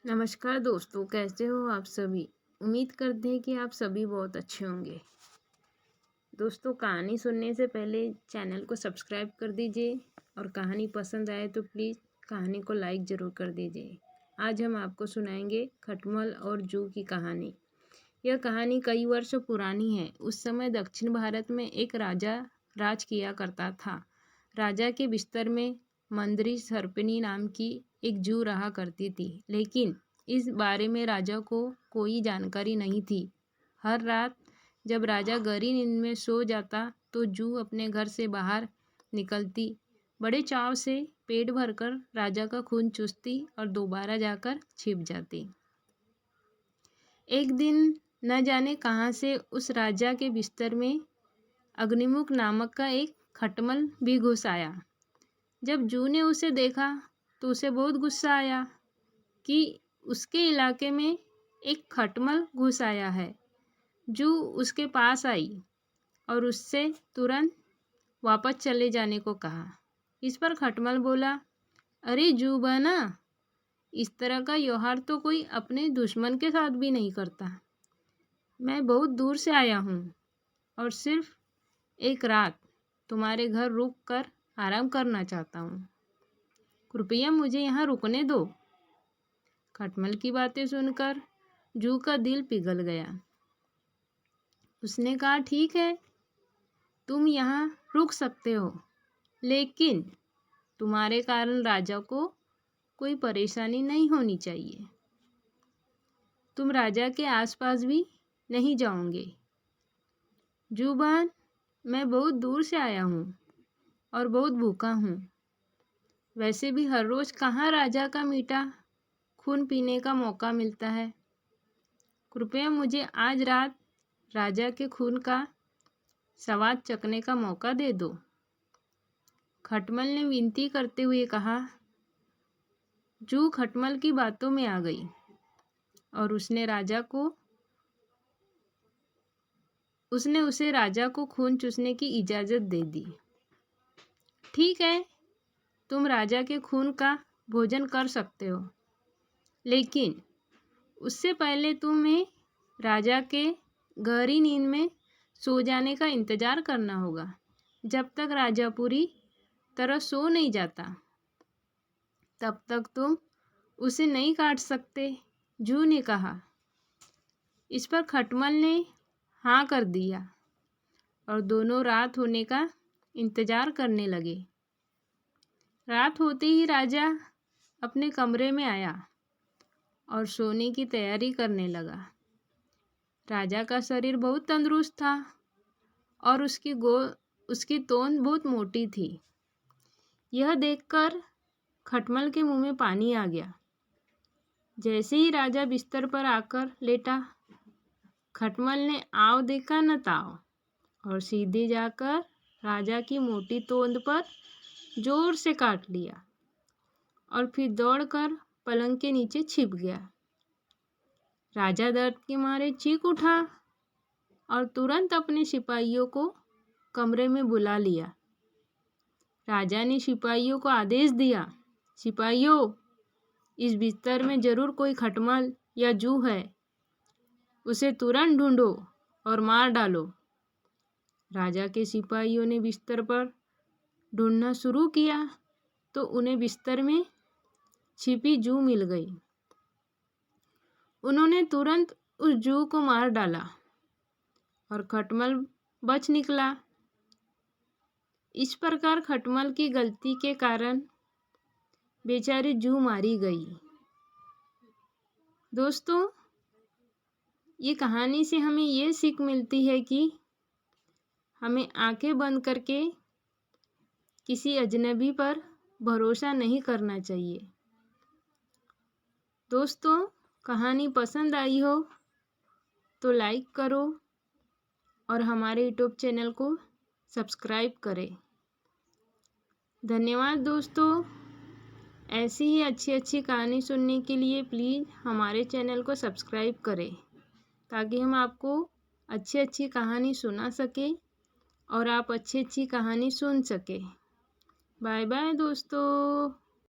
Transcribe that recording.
नमस्कार दोस्तों, कैसे हो आप सभी। उम्मीद करते हैं कि आप सभी बहुत अच्छे होंगे। दोस्तों, कहानी सुनने से पहले चैनल को सब्सक्राइब कर दीजिए और कहानी पसंद आए तो प्लीज़ कहानी को लाइक ज़रूर कर दीजिए। आज हम आपको सुनाएंगे खटमल और जू की कहानी। यह कहानी कई वर्ष पुरानी है। उस समय दक्षिण भारत में एक राजा राज किया करता था। राजा के बिस्तर में मंदरी सर्पिनी नाम की एक जू रहा करती थी, लेकिन इस बारे में राजा को कोई जानकारी नहीं थी। हर रात जब राजा गहरी नींद में सो जाता तो जू अपने घर से बाहर निकलती, बड़े चाव से पेट भरकर राजा का खून चूसती और दोबारा जाकर छिप जाती। एक दिन न जाने कहाँ से उस राजा के बिस्तर में अग्निमुख नामक का एक खटमल भी घुस आया। जब जू ने उसे देखा तो उसे बहुत गुस्सा आया कि उसके इलाके में एक खटमल घुस आया है। जू उसके पास आई और उससे तुरंत वापस चले जाने को कहा। इस पर खटमल बोला, अरे जू बहना, इस तरह का व्यवहार तो कोई अपने दुश्मन के साथ भी नहीं करता। मैं बहुत दूर से आया हूँ और सिर्फ एक रात तुम्हारे घर रुक कर आराम करना चाहता हूँ। कृपया मुझे यहाँ रुकने दो। खटमल की बातें सुनकर जू का दिल पिघल गया। उसने कहा, ठीक है, तुम यहाँ रुक सकते हो, लेकिन तुम्हारे कारण राजा को कोई परेशानी नहीं होनी चाहिए। तुम राजा के आसपास भी नहीं जाओगे। जूबान, मैं बहुत दूर से आया हूँ और बहुत भूखा हूँ। वैसे भी हर रोज कहाँ राजा का मीठा खून पीने का मौका मिलता है। कृपया मुझे आज रात राजा के खून का स्वाद चखने का मौका दे दो। खटमल ने विनती करते हुए कहा। जू खटमल की बातों में आ गई और उसने उसे राजा को खून चूसने की इजाज़त दे दी। ठीक है, तुम राजा के खून का भोजन कर सकते हो, लेकिन उससे पहले तुम्हें राजा के गहरी नींद में सो जाने का इंतज़ार करना होगा। जब तक राजा पूरी तरह सो नहीं जाता, तब तक तुम उसे नहीं काट सकते, जू ने कहा। इस पर खटमल ने हाँ कर दिया और दोनों रात होने का इंतज़ार करने लगे। रात होते ही राजा अपने कमरे में आया और सोने की तैयारी करने लगा। राजा का शरीर बहुत तंदुरुस्त था और उसकी तोंद बहुत मोटी थी। यह देखकर खटमल के मुंह में पानी आ गया। जैसे ही राजा बिस्तर पर आकर लेटा, खटमल ने आव देखा न ताव और सीधे जाकर राजा की मोटी तोंद पर जोर से काट लिया और फिर दौड़कर पलंग के नीचे छिप गया। राजा दर्द के मारे चीख उठा और तुरंत अपने सिपाहियों को कमरे में बुला लिया। राजा ने सिपाहियों को आदेश दिया, सिपाहियों, इस बिस्तर में जरूर कोई खटमल या जू है। उसे तुरंत ढूंढो और मार डालो। राजा के सिपाहियों ने बिस्तर पर ढूंढना शुरू किया तो उन्हें बिस्तर में छिपी जू मिल गई। उन्होंने तुरंत उस जू को मार डाला और खटमल बच निकला। इस प्रकार खटमल की गलती के कारण बेचारी जू मारी गई। दोस्तों, ये कहानी से हमें ये सीख मिलती है कि हमें आंखें बंद करके किसी अजनबी पर भरोसा नहीं करना चाहिए। दोस्तों, कहानी पसंद आई हो तो लाइक करो और हमारे यूट्यूब चैनल को सब्सक्राइब करें। धन्यवाद दोस्तों। ऐसी ही अच्छी कहानी सुनने के लिए प्लीज़ हमारे चैनल को सब्सक्राइब करें, ताकि हम आपको अच्छी कहानी सुना सकें और आप अच्छी कहानी सुन सकें। बाय बाय दोस्तों।